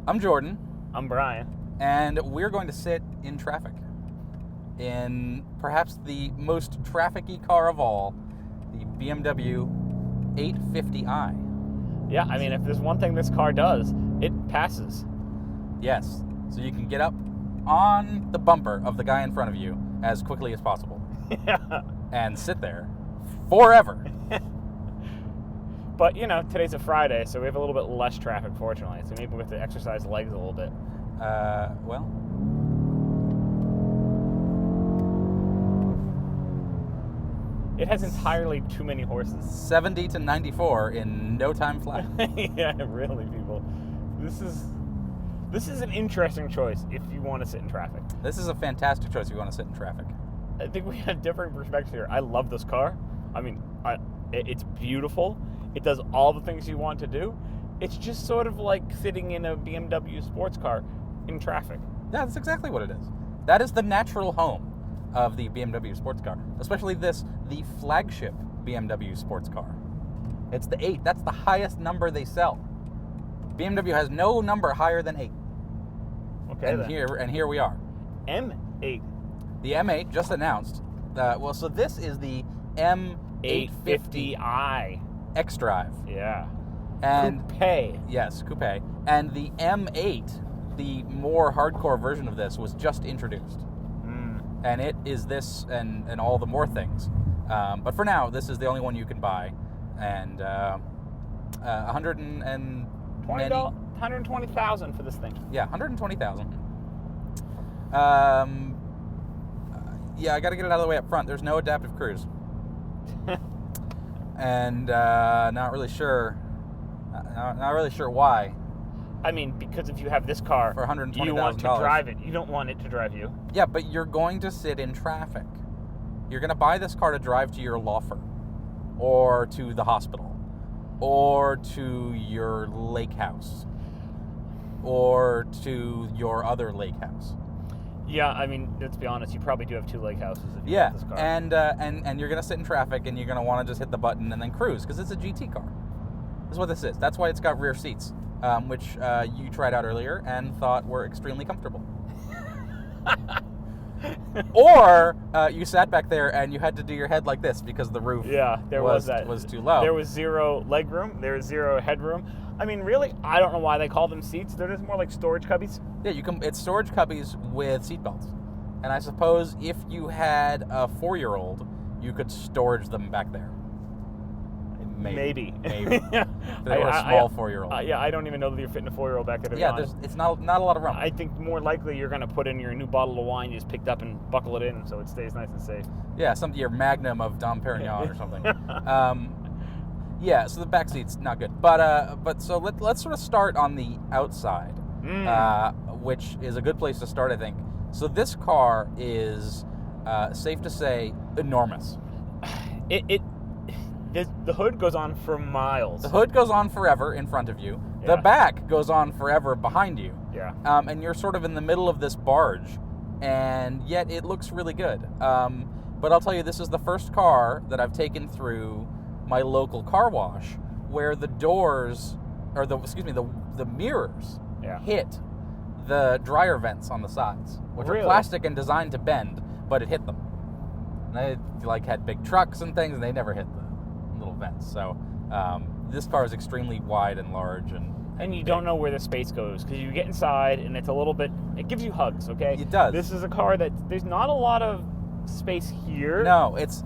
I'm Jordan. I'm Brian. And we're going to sit in traffic in perhaps the most traffic-y car of all, the BMW M850i. Yeah, I mean, if there's one thing this car does, it passes. Yes, so you can get up on the bumper of the guy in front of you as quickly as possible. Yeah. And sit there forever. But, you know, today's a Friday, so we have a little bit less traffic, fortunately. So maybe we have to exercise legs a little bit. Well... It has entirely too many horses. 70 to 94 in no time flat. Yeah, really, people. This is an interesting choice if you want to sit in traffic. This is a fantastic choice if you want to sit in traffic. I think we have different perspectives here. I love this car. I mean, it's beautiful. It does all the things you want to do. It's just sort of like sitting in a BMW sports car in traffic. Yeah, that's exactly what it is. That is the natural home of the BMW sports car. Especially the flagship BMW sports car. It's the 8. That's the highest number they sell. BMW has no number higher than 8. Okay, and then. Here we are. M8. The M8 just announced. So this is the M850i. xDrive. Yeah. And Coupe. Yes, Coupe. And the M8, the more hardcore version of this, was just introduced. And it is this and all the more things. But for now, this is the only one you can buy. And $120,000 for this thing. Yeah, $120,000. Yeah, I got to get it out of the way up front. There's no adaptive cruise. And not really sure why. I mean, because if you have this car, for $120,000, you want to drive it. You don't want it to drive you. Yeah, but you're going to sit in traffic. You're going to buy this car to drive to your law firm, or to the hospital, or to your lake house, or to your other lake house. Yeah, I mean, let's be honest. You probably do have 2 lake houses if you have this car. And you're going to sit in traffic, and you're going to want to just hit the button and then cruise, because it's a GT car. That's what this is. That's why it's got rear seats, which you tried out earlier and thought were extremely comfortable. Or you sat back there and you had to do your head like this because the roof was too low. There was 0 leg room. There was 0 headroom. I mean, really, I don't know why they call them seats. They're just more like storage cubbies. Yeah, it's storage cubbies with seat belts. And I suppose if you had a 4-year-old, you could storage them back there. Maybe. They were a small 4-year-old. Yeah, I don't even know that you're fitting a 4-year-old back there. Yeah, it's not a lot of room. I think more likely you're going to put in your new bottle of wine you just picked up and buckle it in so it stays nice and safe. Yeah, your Magnum of Dom Perignon or something. Yeah, so the back seat's not good. But so let's sort of start on the outside, which is a good place to start, I think. So this car is, safe to say, enormous. The hood goes on for miles. The hood goes on forever in front of you. Yeah. The back goes on forever behind you. Yeah. And you're sort of in the middle of this barge, and yet it looks really good. But I'll tell you, this is the first car that I've taken through my local car wash where the doors, or the mirrors hit the dryer vents on the sides, which are plastic and designed to bend, but it hit them. And they had big trucks and things, and they never hit the little vents. So this car is extremely wide and large, and you don't know where the space goes because you get inside and it's a little bit. It gives you hugs, okay? It does. This is a car that there's not a lot of space here. No, it's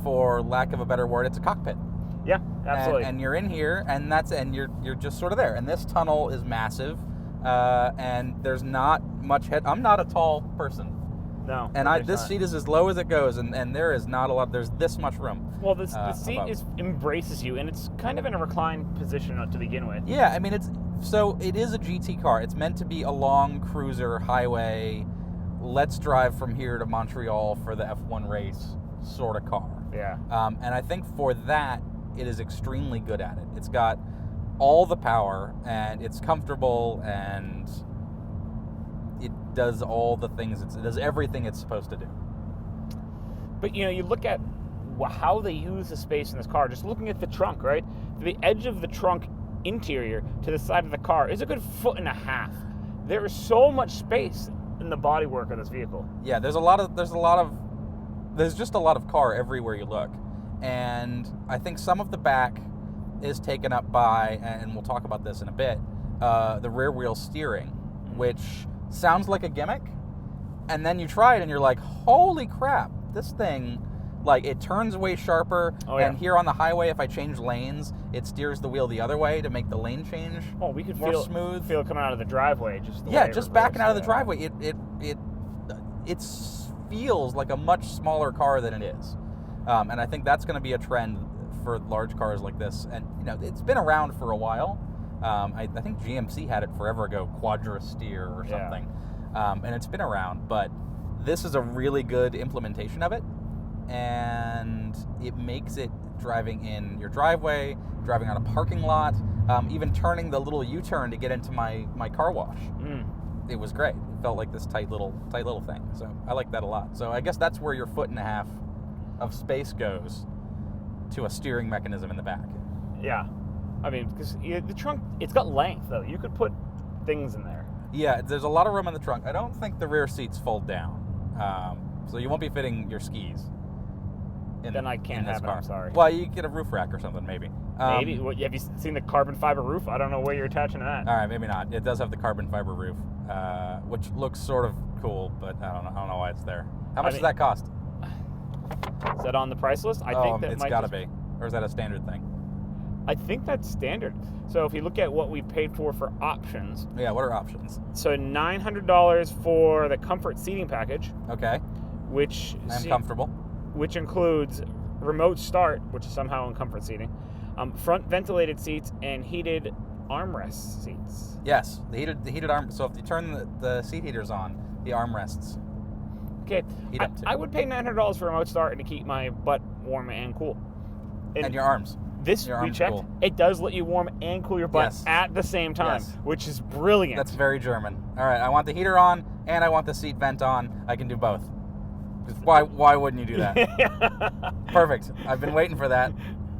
for lack of a better word, it's a cockpit. Yeah, absolutely. And you're in here, and you're just sort of there. And this tunnel is massive, and there's not much head. I'm not a tall person. No. And this seat is as low as it goes, and there is not a lot. There's this much room. Well, the seat embraces you, and it's kind of in a reclined position to begin with. Yeah, I mean it is a GT car. It's meant to be a long cruiser highway. Let's drive from here to Montreal for the F1 race sort of car. Yeah. And I think for that, it is extremely good at it. It's got all the power, and it's comfortable, and it does all the things. It does everything it's supposed to do. But, you look at how they use the space in this car, just looking at the trunk, right? The edge of the trunk interior to the side of the car is a good 1.5 feet. There is so much space in the bodywork of this vehicle. Yeah, there's just a lot of car everywhere you look. And I think some of the back is taken up by, and we'll talk about this in a bit, the rear wheel steering, which sounds like a gimmick. And then you try it and you're like, holy crap, this thing, like, it turns way sharper. And here on the highway, if I change lanes, it steers the wheel the other way to make the lane change we could more feel smooth. Coming out of the driveway. Just backing out of the driveway. It feels like a much smaller car than it is. And I think that's going to be a trend for large cars like this. And, it's been around for a while. I think GMC had it forever ago, Quadra Steer or something. And it's been around, but this is a really good implementation of it. And it makes it driving in your driveway, driving on a parking lot, even turning the little U-turn to get into my car wash. It was great. It felt like this tight little thing. So I like that a lot. So I guess that's where your 1.5 feet of space goes to a steering mechanism in the back. Yeah. I mean, because the trunk, it's got length, though. You could put things in there. Yeah, there's a lot of room in the trunk. I don't think the rear seats fold down. So you won't be fitting your skis then I can't have it, I'm sorry. Well, you get a roof rack or something, maybe. Maybe. Have you seen the carbon fiber roof? I don't know where you're attaching that. All right, maybe not. It does have the carbon fiber roof, which looks sort of cool, but I don't know why it's there. How much does that cost? Is that on the price list? I think that it's got to be. Or is that a standard thing? I think that's standard. So if you look at what we paid for options. Yeah, what are options? So $900 for the comfort seating package. Okay. I'm comfortable. Which includes remote start, which is somehow in comfort seating, front ventilated seats, and heated armrest seats. Yes, the heated arm. So if you turn the seat heaters on, the armrests. Okay. I would pay $900 for remote start and to keep my butt warm and cool. And your arms. We checked. Cool. It does let you warm and cool your butt at the same time, which is brilliant. That's very German. All right, I want the heater on and I want the seat vent on. I can do both. Why wouldn't you do that? Perfect. I've been waiting for that.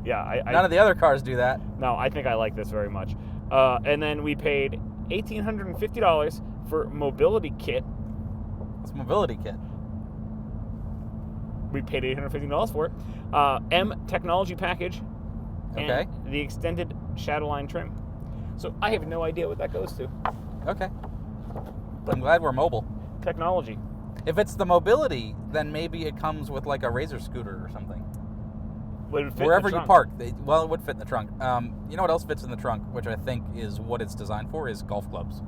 Yeah. None of the other cars do that. No, I think I like this very much. And then we paid $1,850 for mobility kit. What's mobility kit? We paid $850 for it. M technology package. Okay. And the extended Shadowline trim. So I have no idea what that goes to. Okay. But I'm glad we're mobile. Technology. If it's the mobility, then maybe it comes with like a Razor scooter or something. Would it fit wherever in the you trunk? park. It would fit in the trunk. You know what else fits in the trunk, which I think is what it's designed for, is golf clubs.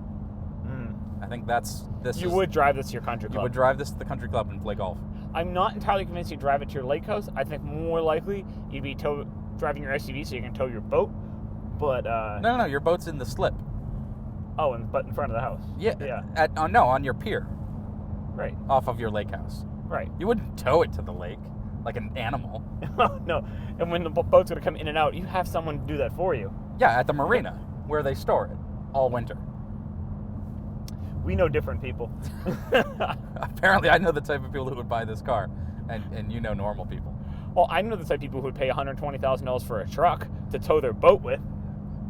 I think You would drive this to your country club. You would drive this to the country club and play golf. I'm not entirely convinced you'd drive it to your lake house. I think more likely you'd be driving your SUV so you can tow your boat. But No, your boat's in the slip. Oh, but in front of the house. Yeah. On your pier. Right. Off of your lake house. Right. You wouldn't tow it to the lake like an animal. No. And when the boat's going to come in and out, you have someone do that for you. Yeah, at the marina where they store it all winter. We know different people. Apparently, I know the type of people who would buy this car, and you know normal people. Well, I know the type of people who would pay $120,000 for a truck to tow their boat with.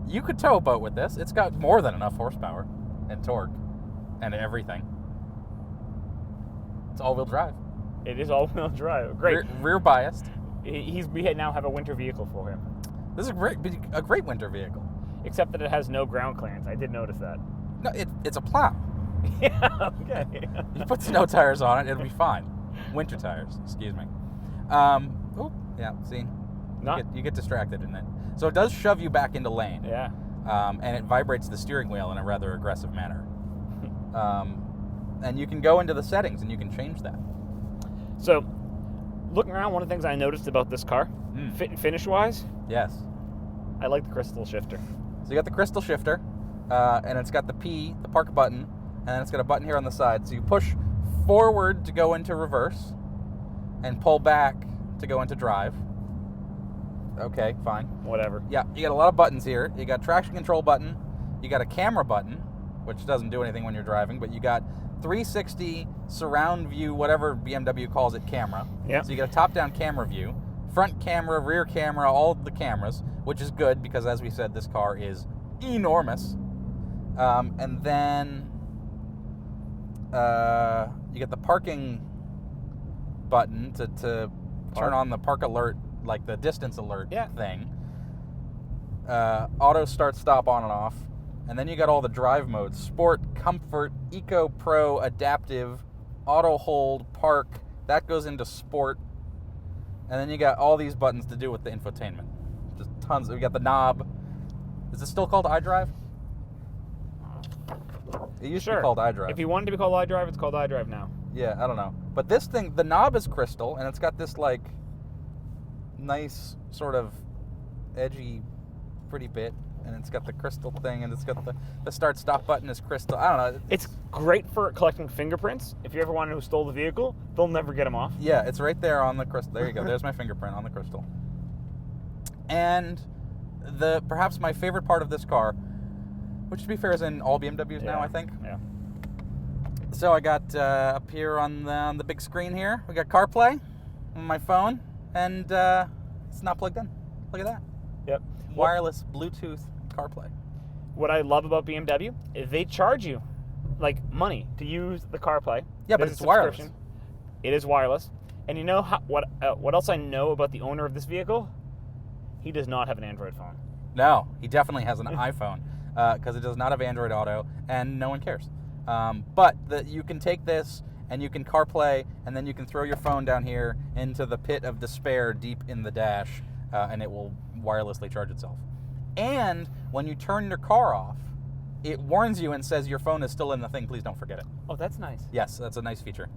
You could tow a boat with this. It's got more than enough horsepower and torque and everything. It's all-wheel drive. It is all-wheel drive. Great. Rear biased. We now have a winter vehicle for him. This is a great winter vehicle. Except that it has no ground clearance. I did notice that. No, it's a plow. Yeah, okay. You put snow tires on it, it'll be fine. Winter tires, excuse me. See? You get distracted in it. So it does shove you back into lane. Yeah. And it vibrates the steering wheel in a rather aggressive manner. And you can go into the settings and you can change that. So, looking around, one of the things I noticed about this car, fit and finish-wise, yes, I like the crystal shifter. So you got the crystal shifter, and it's got the park button, and then it's got a button here on the side. So you push forward to go into reverse, and pull back to go into drive. Okay, fine. Whatever. Yeah, you got a lot of buttons here. You got traction control button. You got a camera button, which doesn't do anything when you're driving, but you got 360 surround view, whatever BMW calls it, camera. Yeah. So you got a top-down camera view, front camera, rear camera, all of the cameras, which is good because, as we said, this car is enormous. And then you get the parking button to turn on the park alert, like the distance alert thing. Auto start, stop, on and off. And then you got all the drive modes: Sport, Comfort, Eco, Pro, Adaptive, Auto Hold, Park. That goes into Sport. And then you got all these buttons to do with the infotainment. Just tons. We got the knob. Is it still called iDrive? It used to be called iDrive. If you wanted to be called iDrive, it's called iDrive now. Yeah, I don't know. But this thing, the knob is crystal, and it's got this, like, nice sort of edgy, pretty bit. And it's got the crystal thing, and it's got the start-stop button is crystal. I don't know. It's great for collecting fingerprints. If you ever want to know who stole the vehicle, they'll never get them off. Yeah, it's right there on the crystal. There you go. There's my fingerprint on the crystal. And perhaps my favorite part of this car, which to be fair is in all BMWs now, I think. Yeah. So I got up here on the big screen here, we got CarPlay on my phone, and it's not plugged in. Look at that. Yep. Wireless Bluetooth CarPlay. What I love about BMW is they charge you like money to use the CarPlay. Yeah, but it's wireless. It is wireless. And you know what else I know about the owner of this vehicle? He does not have an Android phone. No, he definitely has an iPhone because it does not have Android Auto, and no one cares. But you can take this and you can CarPlay, and then you can throw your phone down here into the pit of despair deep in the dash, and it will wirelessly charge itself. And when you turn your car off, it warns you and says your phone is still in the thing. Please don't forget it. Oh, that's nice. Yes, that's a nice feature.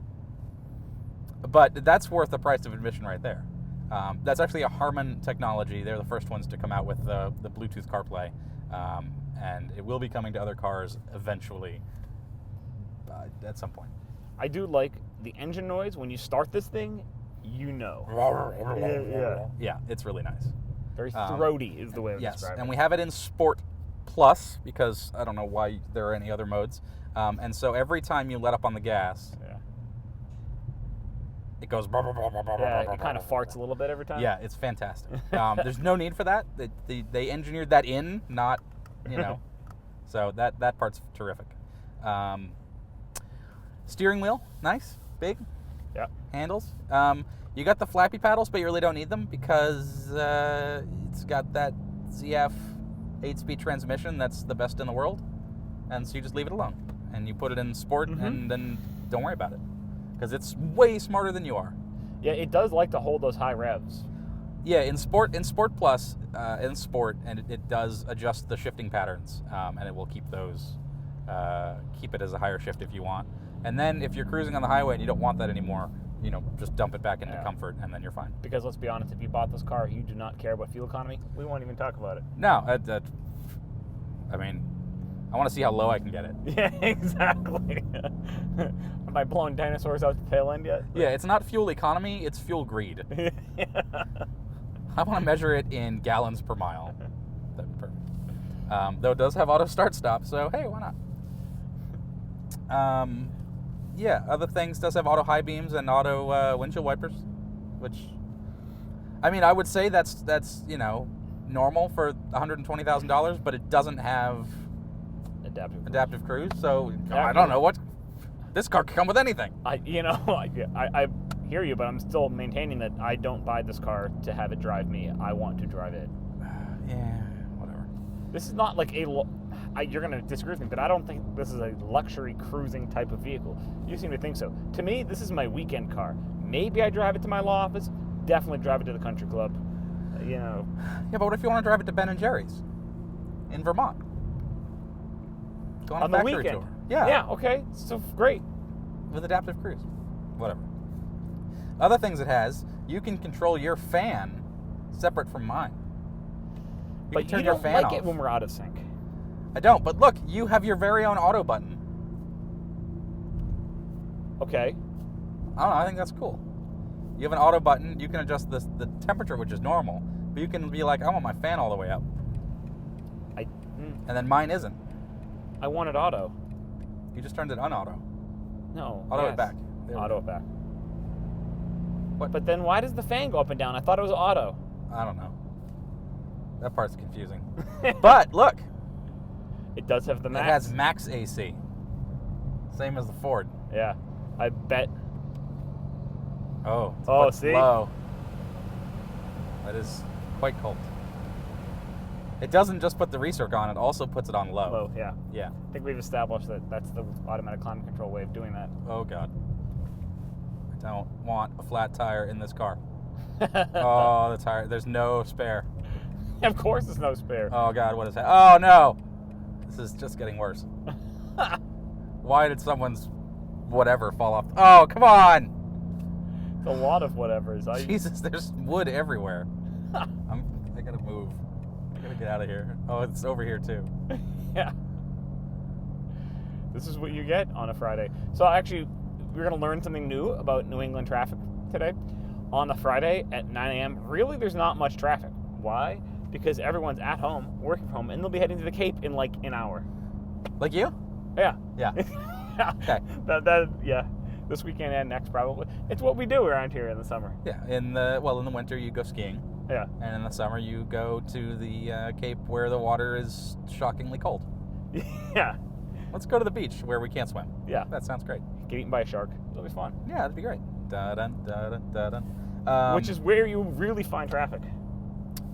But that's worth the price of admission right there. That's actually a Harman technology. They're the first ones to come out with the Bluetooth CarPlay, and it will be coming to other cars eventually at some point. I do like the engine noise when you start this thing. You know. Yeah, it's really nice. Very throaty is the way to yes, describe it. And we have it in Sport Plus because I don't know why there are any other modes. And so every time you let up on the gas, it goes. It kind of farts a little bit every time. Yeah, it's fantastic. There's no need for that. They engineered that in, not, So that part's terrific. Steering wheel, nice, big. Yeah. Handles. You got the flappy paddles, but you really don't need them because it's got that ZF 8-speed transmission that's the best in the world. And so you just leave it alone. And you put it in Sport, and then don't worry about it. Because it's way smarter than you are. Yeah, it does like to hold those high revs. Yeah, in Sport Plus, in Sport, and it does adjust the shifting patterns, and it will keep those, keep it as a higher shift if you want. And then if you're cruising on the highway and you don't want that anymore, just dump it back into Comfort, and then you're fine. Because let's be honest, if you bought this car, you do not care about fuel economy. We won't even talk about it. No, I mean, I want to see how low I can get it. Yeah, exactly. Am I blowing dinosaurs out the tail end yet? Yeah, it's not fuel economy, it's fuel greed. I want to measure it in gallons per mile. That'd be perfect. Though it does have auto start stop, so hey, why not? Yeah, other things, does have auto high beams and auto windshield wipers, which, I mean, I would say that's normal for $120,000, but it doesn't have adaptive cruise, so I don't know what. This car could come with anything. I hear you, but I'm still maintaining that I don't buy this car to have it drive me. I want to drive it. Yeah, whatever. This is not like you're going to disagree with me, but I don't think this is a luxury cruising type of vehicle. You seem to think so. To me, this is my weekend car. Maybe I drive it to my law office. Definitely drive it to the country club. Yeah, but what if you want to drive it to Ben & Jerry's in Vermont? Go on a factory weekend. tour. Yeah. Yeah, okay. So great. With adaptive cruise. Whatever. Other things it has, you can control your fan separate from mine. But you don't like it when we're out of sync. I don't, but look, you have your very own auto button. Okay. I don't know, I think that's cool. You have an auto button, you can adjust the temperature, which is normal, but you can be like, I want my fan all the way up. And then mine isn't. I want it auto. You just turned it unauto. No. Auto it back. Auto it back. What? But then why does the fan go up and down? I thought it was auto. I don't know. That part's confusing. But look, It does have the max. it has max AC. Same as the Ford. Yeah. I bet. Oh, Oh, it's see? low. That is quite cold. It doesn't just put the recirc on, it also puts it on low. Low, yeah. Yeah. I think we've established that that's the automatic climate control way of doing that. Oh, God. I don't want a flat tire in this car. Oh, the tire. There's no spare. Of course there's no spare. Oh, God, what is that? Oh, no. This is just getting worse. Why did someone's whatever fall off? Oh, come on. It's a lot of whatevers. Jesus, there's wood everywhere. I gotta move. I gotta get out of here. Oh, it's over here, too. Yeah. This is what you get on a Friday. So actually, we're going to learn something new about New England traffic today. On a Friday at 9 a.m., really there's not much traffic. Why? Because everyone's at home, working from home, and they'll be heading to the Cape in like an hour. Like you? Yeah. Yeah. Okay. Yeah. This weekend and next probably. It's what we do around here in the summer. Yeah. In the winter you go skiing, Yeah. and in the summer you go to the Cape where the water is shockingly cold. Yeah. Let's go to the beach where we can't swim. Yeah. That sounds great. Get eaten by a shark. It'll be fun. Yeah, that'd be great. Da dun da dun da dun. Which is where you really find traffic.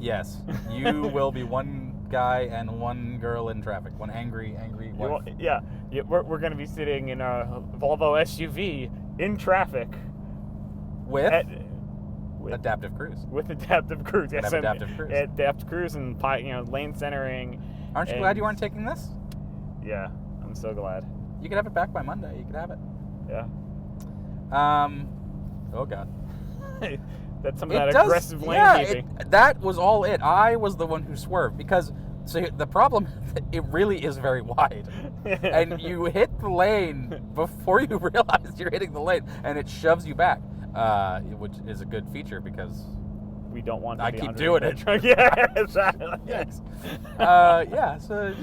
Yes, you will be one guy and one girl in traffic. One angry wife. Yeah. We're going to be sitting in a Volvo SUV in traffic. With With adaptive cruise. With adaptive cruise. Yes, Have adaptive cruise. Adaptive cruise and lane centering. Aren't you glad you aren't taking this? Yeah, I'm so glad. You could have it back by Monday. You could have it. Yeah. Oh God. That's some of that aggressive lane keeping. That was all it. I was the one who swerved because the problem, it really is very wide. And you hit the lane before you realize you're hitting the lane, and it shoves you back, which is a good feature because we don't want to I be keep under doing the it. truck. Yeah, exactly. Yes. Yeah, so...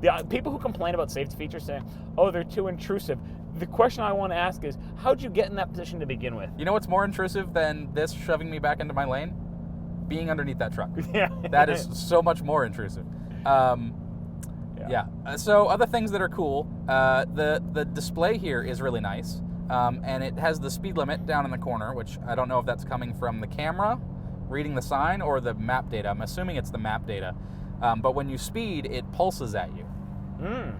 The people who complain about safety features saying, oh, they're too intrusive. The question I want to ask is, how'd you get in that position to begin with? You know what's more intrusive than this shoving me back into my lane? Being underneath that truck. Yeah. That is so much more intrusive. Yeah. So other things that are cool, the display here is really nice, and it has the speed limit down in the corner, which I don't know if that's coming from the camera reading the sign or the map data. I'm assuming it's the map data. But when you speed, it pulses at you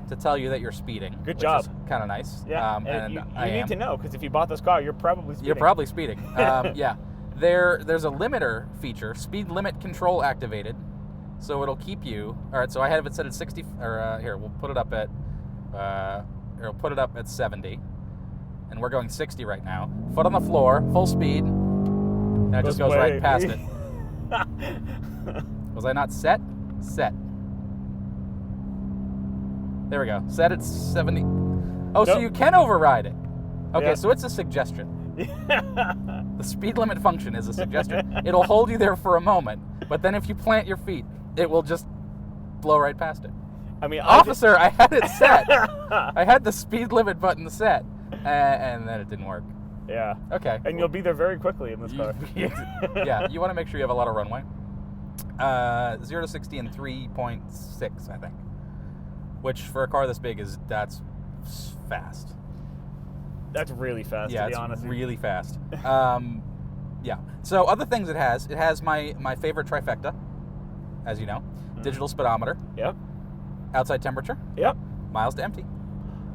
to tell you that you're speeding. Good job. Kind of nice. Yeah, and you need to know, because if you bought this car, you're probably speeding. You're probably speeding. Yeah. There's a limiter feature, speed limit control activated, so it'll keep you. All right, so I have it set at 60. Or here, we'll put it up at. We'll put it up at 70, and we're going 60 right now. Foot on the floor, full speed, and it just goes right past it. Was I not set? Set. There we go. Set at 70. Oh, so you can override it. Okay, so it's a suggestion. The speed limit function is a suggestion. It'll hold you there for a moment, but then if you plant your feet, it will just blow right past it. I mean, officer, I had it set. I had the speed limit button set, and then it didn't work. Yeah. Okay. And you'll be there very quickly in this car. Yeah, you want to make sure you have a lot of runway. 0 to 60 in 3.6, I think. Which for a car this big that's fast. That's really fast, to be honest. Yeah, it's really fast. Yeah. So other things it has my favorite trifecta, as you know. Digital speedometer. Yep. Outside temperature. Yep. Miles to empty.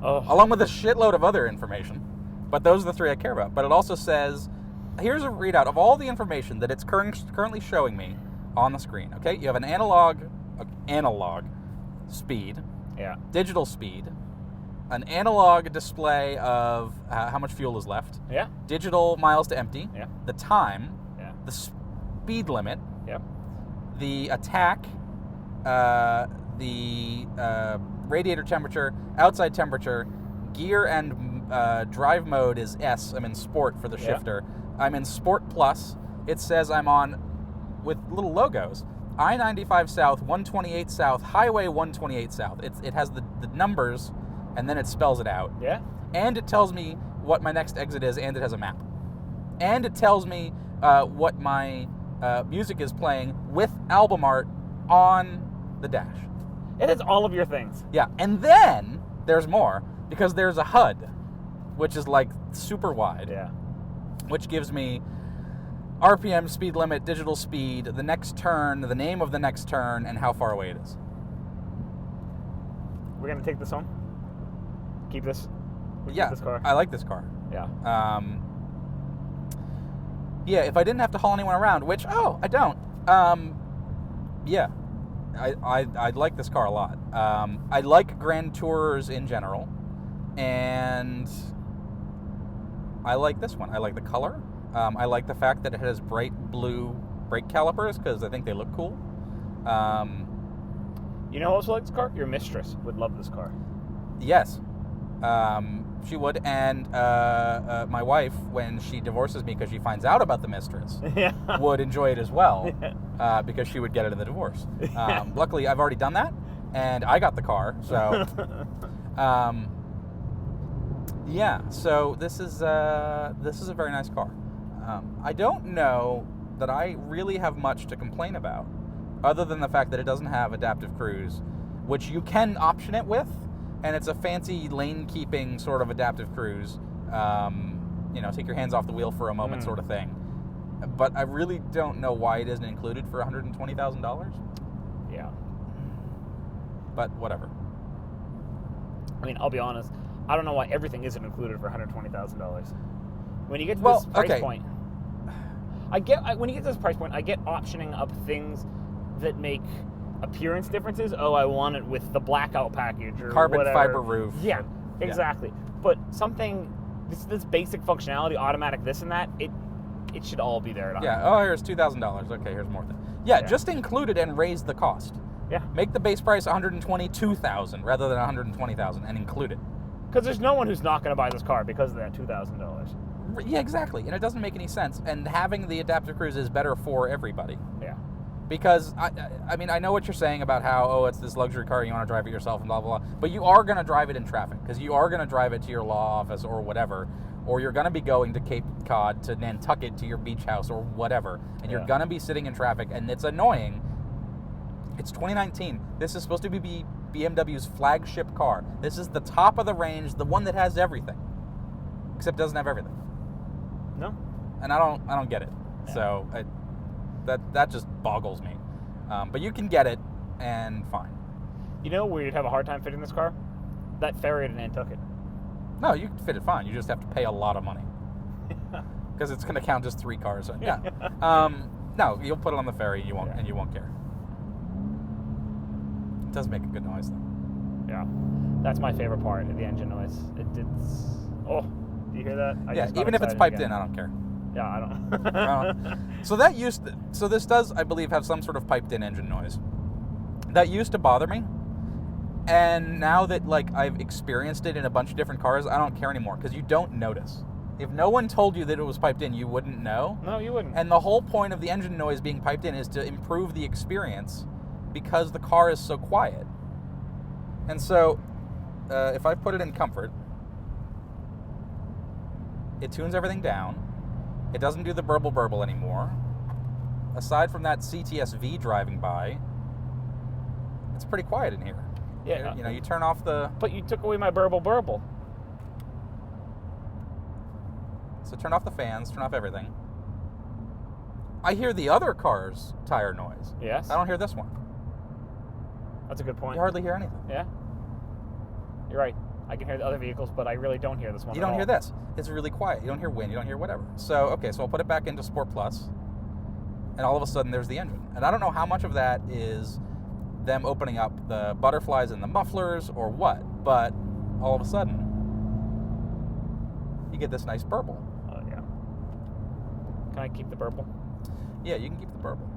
Oh. Along with a shitload of other information. But those are the three I care about. But it also says, here's a readout of all the information that it's currently showing me on the screen. Okay, you have an analog speed, digital speed, an analog display of how much fuel is left, digital miles to empty, the time, the speed limit, the attack, the radiator temperature, outside temperature, gear and drive mode is S. I'm in Sport for the shifter. I'm in Sport Plus. It says I'm on, with little logos, I-95 South, 128 South, Highway 128 South. It has the numbers, and then it spells it out. Yeah. And it tells me what my next exit is, and it has a map. And it tells me what my music is playing with album art on the dash. It has all of your things. Yeah, and then there's more, because there's a HUD, which is like super wide. Yeah. Which gives me RPM, speed limit, digital speed, the next turn, the name of the next turn, and how far away it is. We're going to take this home? Keep this? Yeah, keep this car? I like this car. Yeah. Yeah, if I didn't have to haul anyone around, which, I don't. Yeah, I like this car a lot. I like Grand Tours in general, and I like this one. I like the color. I like the fact that it has bright blue brake calipers, because I think they look cool. You know who also likes this car? Your mistress would love this car. Yes. She would, and my wife, when she divorces me because she finds out about the mistress, Yeah. would enjoy it as well, because she would get it in the divorce. Luckily, I've already done that, and I got the car, so... yeah, so this is a very nice car. I don't know that I really have much to complain about, other than the fact that it doesn't have adaptive cruise, which you can option it with, and it's a fancy lane-keeping sort of adaptive cruise. Take your hands off the wheel for a moment sort of thing. But I really don't know why it isn't included for $120,000. Yeah. But whatever. I mean, I'll be honest. I don't know why everything isn't included for $120,000. When you get to this price point, when you get to this price point, I get optioning up things that make appearance differences. Oh, I want it with the blackout package or carbon whatever. fiber roof. Yeah, exactly. Yeah. But something, this basic functionality, automatic this and that, it should all be there. Yeah. Oh, here's $2,000. Okay, here's more. Yeah, just include it and raise the cost. Yeah. Make the base price $122,000 rather than $120,000, and include it. Because there's no one who's not going to buy this car because of that $2,000. Yeah, exactly. And it doesn't make any sense. And having the adaptive cruise is better for everybody. Yeah. Because, I mean, I know what you're saying about how, it's this luxury car, you want to drive it yourself and blah, blah, blah. But you are going to drive it in traffic, because you are going to drive it to your law office or whatever. Or you're going to be going to Cape Cod, to Nantucket, to your beach house or whatever. And you're going to be sitting in traffic, and it's annoying. It's 2019. This is supposed to be BMW's flagship car. This is the top of the range, the one that has everything. Except it doesn't have everything. No. And I don't get it. Yeah. So that just boggles me. But you can get it, and fine. You know where you'd have a hard time fitting this car? That ferry to Nantucket. No, you can fit it fine. You just have to pay a lot of money. Because it's going to count just 3 cars. So, yeah. No, you'll put it on the ferry, and you won't care. It does make a good noise, though. Yeah. That's my favorite part of the engine noise. It's... Oh, do you hear that? Even if it's piped in, I don't care. Yeah, I don't. So this does, I believe, have some sort of piped-in engine noise. That used to bother me. And now that, I've experienced it in a bunch of different cars, I don't care anymore, because you don't notice. If no one told you that it was piped in, you wouldn't know. No, you wouldn't. And the whole point of the engine noise being piped in is to improve the experience, because the car is so quiet. And so, if I put it in comfort, it tunes everything down. It doesn't do the burble anymore. Aside from that CTS-V driving by, it's pretty quiet in here. Yeah. You turn off the... But you took away my burble. So turn off the fans, turn off everything. I hear the other car's tire noise. Yes. I don't hear this one. That's a good point. You hardly hear anything. Yeah. You're right. I can hear the other vehicles, but I really don't hear this one. You don't hear this. It's really quiet. You don't hear wind. You don't hear whatever. So I'll put it back into Sport Plus, and all of a sudden there's the engine. And I don't know how much of that is them opening up the butterflies and the mufflers or what, but all of a sudden you get this nice burble. Oh, yeah. Can I keep the burble? Yeah, you can keep the burble.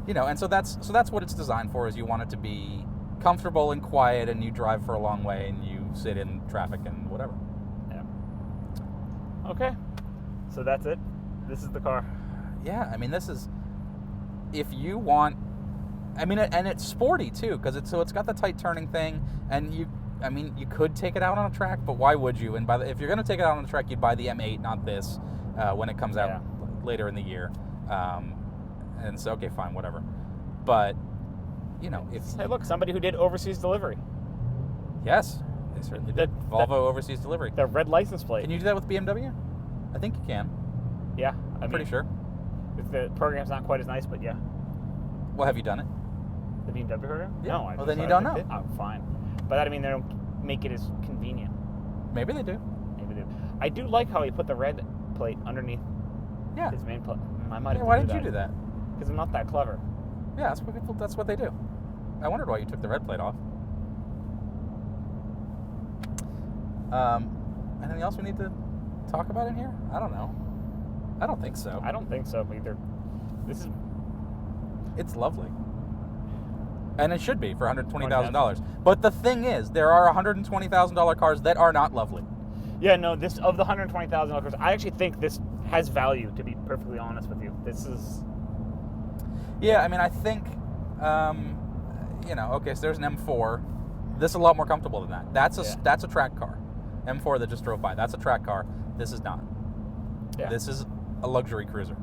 And so that's what it's designed for, is you want it to be comfortable and quiet, and you drive for a long way, and you sit in traffic and whatever. Yeah. Okay. So that's it. This is the car. Yeah, I mean, this is, if you want, I mean, and it's sporty too, because it's got the tight turning thing, and I mean, you could take it out on a track, but why would you? And if you're going to take it out on a track, you'd buy the M8, not this, when it comes out later in the year. And so, okay, fine, whatever. But, you know, if... Hey, look, somebody who did overseas delivery. Yes, they certainly did. Volvo overseas delivery. The red license plate. Can you do that with BMW? I think you can. Yeah. I'm pretty sure. The program's not quite as nice, but yeah. Well, have you done it? The BMW program? Yeah. No. Well, then you don't know. Oh, fine. But I mean, they don't make it as convenient. Maybe they do. Maybe they do. I do like how he put the red plate underneath his main plate. I might have why did you do that? Because I'm not that clever. Yeah, that's what they do. I wondered why you took the red plate off. Anything else we need to talk about in here? I don't know. I don't think so. I don't think so either. It's lovely. And it should be for $120,000. But the thing is, there are $120,000 cars that are not lovely. Yeah, no, of the $120,000 cars, I actually think this has value, to be perfectly honest with you. This is... Yeah, I mean, I think, you know, okay, so there's an M4. This is a lot more comfortable than that. That's a track car. M4 that just drove by. That's a track car. This is not. Yeah. This is a luxury cruiser.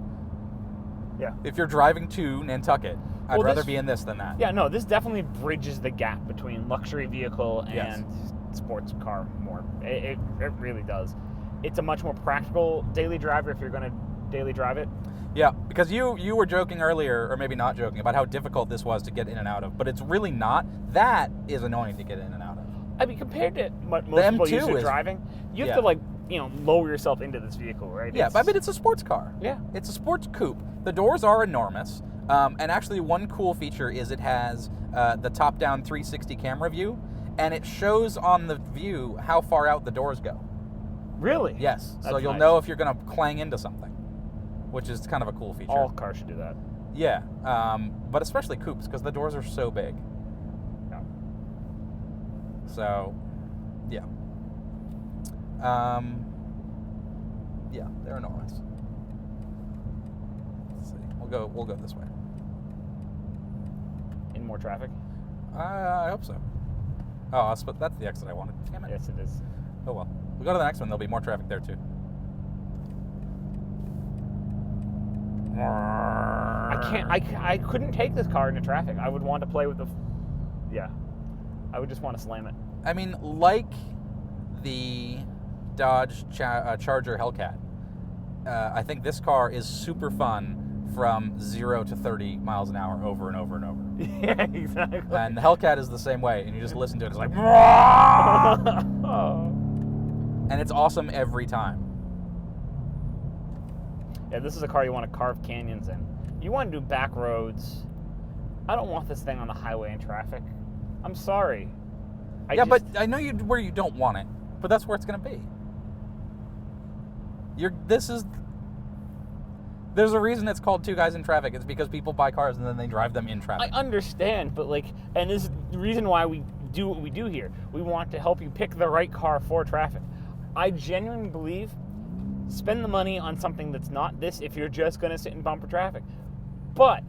Yeah. If you're driving to Nantucket, I'd rather be in this than that. Yeah, no, this definitely bridges the gap between luxury vehicle and sports car more. It really does. It's a much more practical daily driver if you're going to daily drive it. Yeah, because you were joking earlier, or maybe not joking, about how difficult this was to get in and out of, but it's really not. That is annoying to get in and out of. I mean, compared to what most people use to driving, you have to, like, you know, lower yourself into this vehicle, right? Yeah, but I mean, it's a sports car. Yeah. It's a sports coupe. The doors are enormous. And actually, one cool feature is it has the top-down 360 camera view, and it shows on the view how far out the doors go. Really? Yes. So you'll know if you're going to clang into something, which is kind of a cool feature. All cars should do that. Yeah, but especially coupes, because the doors are so big. Yeah. So, yeah. Yeah, they're enormous. Let's see. We'll go this way. In more traffic? I hope so. Oh, that's the exit I wanted. Damn it. Yes, it is. Oh well. We'll go to the next one. There'll be more traffic there too. I couldn't take this car into traffic. I would want to play with the... Yeah. I would just want to slam it. I mean, like the Dodge Charger Hellcat, I think this car is super fun from 0 to 30 miles an hour over and over and over. Yeah, exactly. And the Hellcat is the same way, and you just listen to it, it's like... And it's awesome every time. Yeah, this is a car you want to carve canyons in. You want to do back roads. I don't want this thing on the highway in traffic. I'm sorry. But I know where you don't want it, but that's where it's going to be. There's a reason it's called Two Guys in Traffic. It's because people buy cars and then they drive them in traffic. I understand, but and this is the reason why we do what we do here. We want to help you pick the right car for traffic. I genuinely believe spend the money on something that's not this if you're just going to sit in bumper traffic. But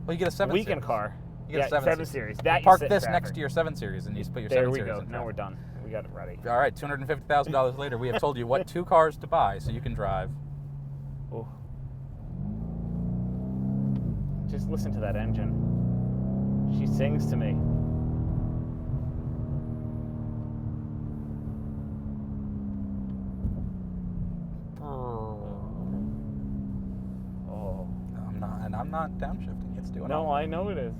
you get a 7 weekend series. car. You get a 7 series. That park this next to your 7 Series and you put your 7 Series in. There we go. Now we're done. We got it ready. All right, $250,000 later, we have told you what 2 cars to buy so you can drive. Oh. Just listen to that engine. She sings to me. I'm not downshifting. It's doing No, I know it is.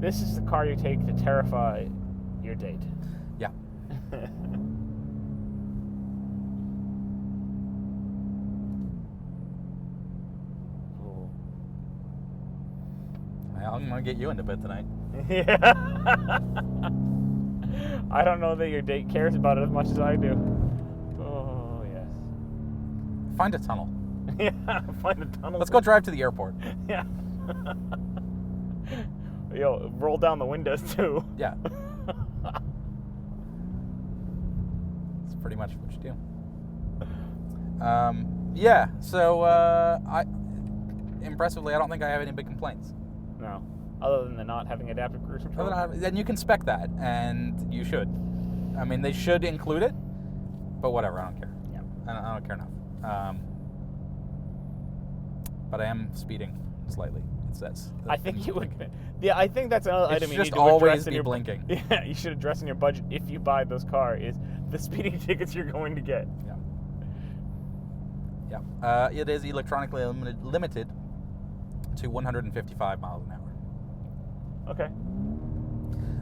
This is the car you take to terrify your date. Yeah. Cool. I'm going to get you into bed tonight. Yeah. I don't know that your date cares about it as much as I do. Oh, yes. Find a tunnel. Yeah, find a tunnel. Let's go drive to the airport. Yeah. Yo, roll down the windows too. Yeah. That's pretty much what you do. Yeah, so impressively, I don't think I have any big complaints. No. other than the not having adaptive cruise control. Then you can spec that, and you should. I mean, they should include it, but whatever, I don't care. Yeah. I don't care enough. But I am speeding slightly, it says. I think you would. Yeah, I think that's another item you need just to always address in be your blinking. Yeah, you should address in your budget if you buy this car is the speeding tickets you're going to get. Yeah. It is electronically limited to 155 miles an hour. Okay.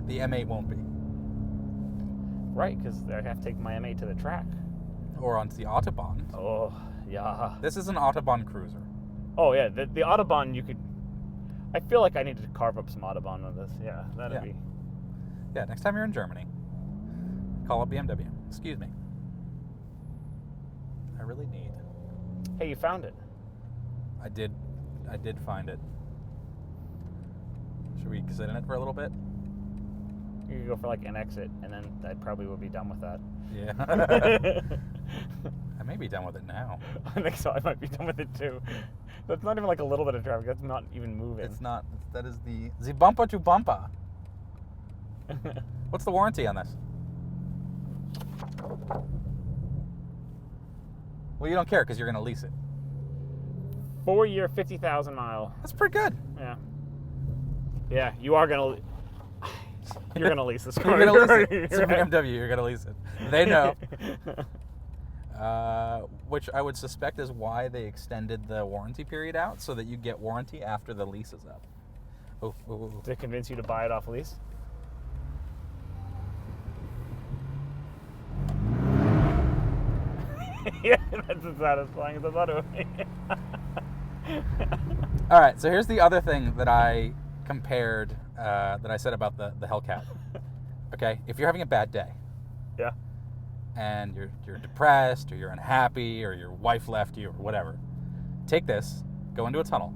The M8 won't be. Right, because I have to take my M8 to the track. Or onto the Autobahn. Oh, yeah. This is an Autobahn cruiser. Oh, yeah. The Autobahn, you could... I feel like I need to carve up some Autobahn with this. Yeah, that'd be... Yeah, next time you're in Germany, call up BMW. Excuse me. I really need... Hey, you found it. I did find it. Should we sit in it for a little bit? You could go for like an exit, and then I probably would be done with that. Yeah. I may be done with it now. I think so. I might be done with it too. That's not even like a little bit of traffic. That's not even moving. It's not. That is the bumper to bumper. What's the warranty on this? Well, you don't care because you're going to lease it. 4-year, 50,000 mile. That's pretty good. Yeah. Yeah, you are going to... You're going to lease this car. You're going to lease it. It's a BMW. You're going to lease it. They know. Which I would suspect is why they extended the warranty period out, so that you get warranty after the lease is up. To convince you to buy it off lease? Yeah, that's as satisfying as I thought it would be. All right, so here's the other thing that I compared, that I said about the Hellcat. Okay, if you're having a bad day, yeah, and you're depressed, or you're unhappy, or your wife left you, or whatever, take this, go into a tunnel,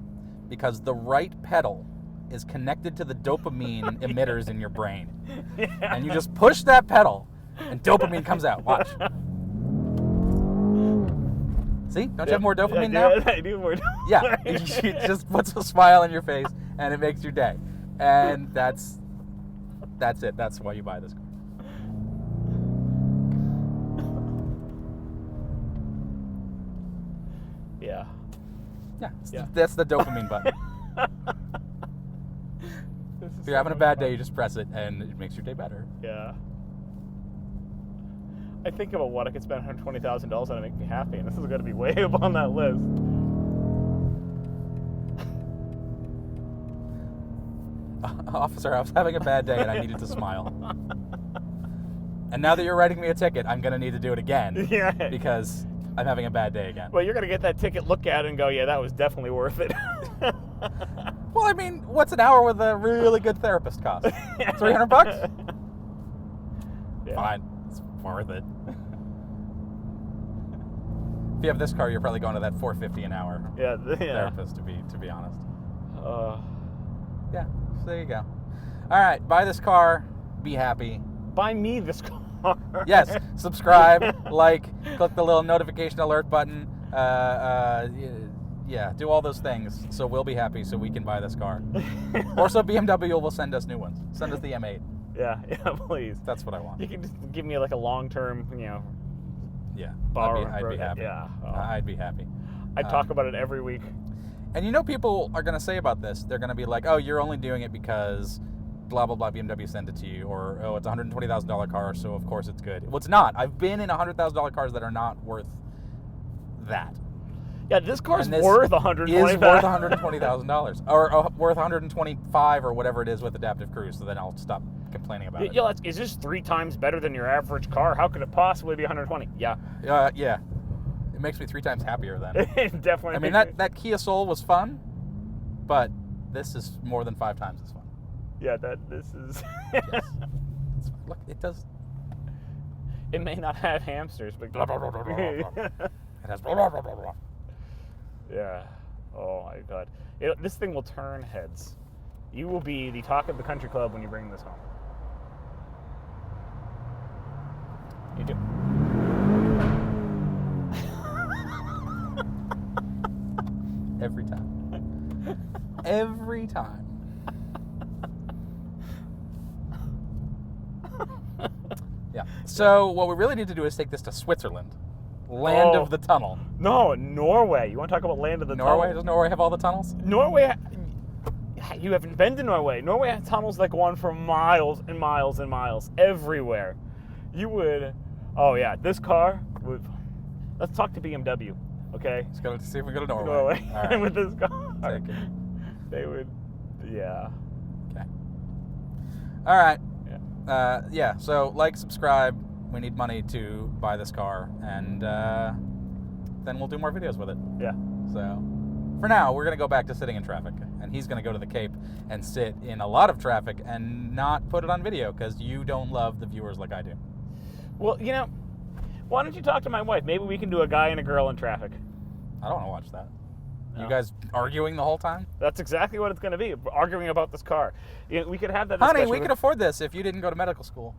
because the right pedal is connected to the dopamine emitters in your brain. Yeah. And you just push that pedal, and dopamine comes out. Watch. See? Don't you have more dopamine now? Yeah, I do more dopamine. Yeah, it just puts a smile on your face, and it makes your day. And that's it. That's why you buy this car. Yeah. Yeah. That's the dopamine button. If you're having a bad day, you just press it, and it makes your day better. Yeah. I think about what I could spend $120,000 on to make me happy, and this is going to be way up on that list. Officer, I was having a bad day, and I needed to smile. And now that you're writing me a ticket, I'm going to need to do it again. Yeah. Because I'm having a bad day again. Well, you're going to get that ticket, look at it, and go, yeah, that was definitely worth it. Well, I mean, what's an hour with a really good therapist cost? $300? Yeah. Fine. It's worth it. If you have this car, you're probably going to that $450 an hour therapist, to be honest. Yeah, so there you go. All right, buy this car, be happy. Buy me this car. Yes, subscribe, like, click the little notification alert button. Yeah, do all those things so we'll be happy so we can buy this car. Or so BMW will send us new ones. Send us the M8. Yeah, please. That's what I want. You can just give me like a long-term, Yeah, borrow. I'd be happy. Yeah. I'd be happy. I'd talk about it every week. And people are going to say about this, they're going to be like, oh, you're only doing it because blah, blah, blah, BMW sent it to you. Or, oh, it's a $120,000 car, so of course it's good. Well, it's not. I've been in $100,000 cars that are not worth that. Yeah, this car's worth $120,000. Is worth $120,000. Or worth $125,000 or whatever it is with adaptive cruise, so then I'll stop complaining about it. Yeah, is this 3 times better than your average car? How could it possibly be $120,000? Yeah. Yeah. It makes me 3 times happier then. It definitely. I mean, that Kia Soul was fun, but this is more than 5 times as fun. Yeah, this is... Yes. Look, it does... It may not have hamsters, but... Blah, blah, blah, blah, blah, blah. It has blah, blah, blah, blah, blah. Yeah. Oh, my God. This thing will turn heads. You will be the talk of the country club when you bring this home. You do. Every time. Every time. So what we really need to do is take this to Switzerland, land of the tunnel. No, Norway. You want to talk about land of the Norway? tunnel? Does Norway have all the tunnels? Norway. You haven't been to Norway. Norway has tunnels that go on for miles and miles and miles everywhere. You would. Oh yeah, this car would. Let's talk to BMW. Okay. Let's go to see if we go to Norway. Norway. All right. With this car, Take it. they would. Yeah. Okay. All right. Yeah. Yeah. So like, subscribe. We need money to buy this car, and then we'll do more videos with it. Yeah. So for now, we're gonna go back to sitting in traffic, and he's gonna go to the Cape and sit in a lot of traffic and not put it on video because you don't love the viewers like I do. Well, you know, why don't you talk to my wife? Maybe we can do a guy and a girl in traffic. I don't want to watch that. No. You guys arguing the whole time? That's exactly what it's going to be. Arguing about this car. You know, we could have that discussion. Honey, we could afford this if you didn't go to medical school.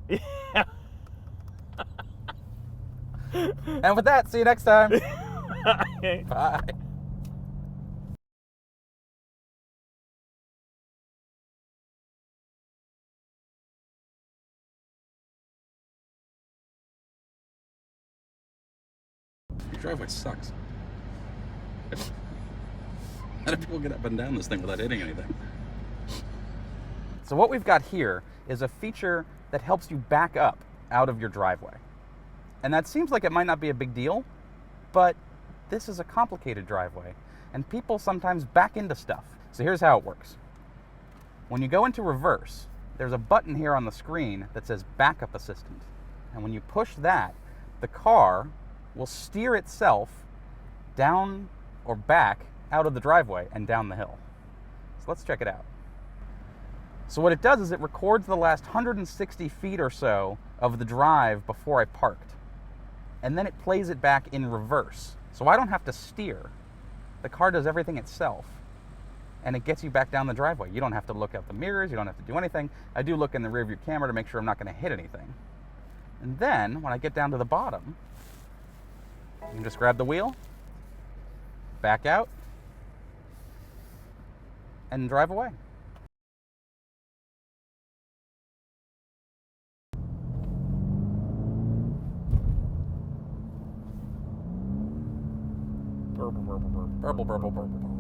Yeah. And with that, see you next time. Bye. Your driveway sucks. How do people get up and down this thing without hitting anything? So what we've got here is a feature that helps you back up out of your driveway. And that seems like it might not be a big deal, but this is a complicated driveway, and people sometimes back into stuff. So here's how it works. When you go into reverse, there's a button here on the screen that says Backup Assistant. And when you push that, the car will steer itself down or back out of the driveway and down the hill. So let's check it out. So what it does is it records the last 160 feet or so of the drive before I parked. And then it plays it back in reverse. So I don't have to steer. The car does everything itself. And it gets you back down the driveway. You don't have to look out the mirrors. You don't have to do anything. I do look in the rearview camera to make sure I'm not going to hit anything. And then when I get down to the bottom, you can just grab the wheel, back out, and drive away. Burble, burble, burble. Burble, burble, burble, burble.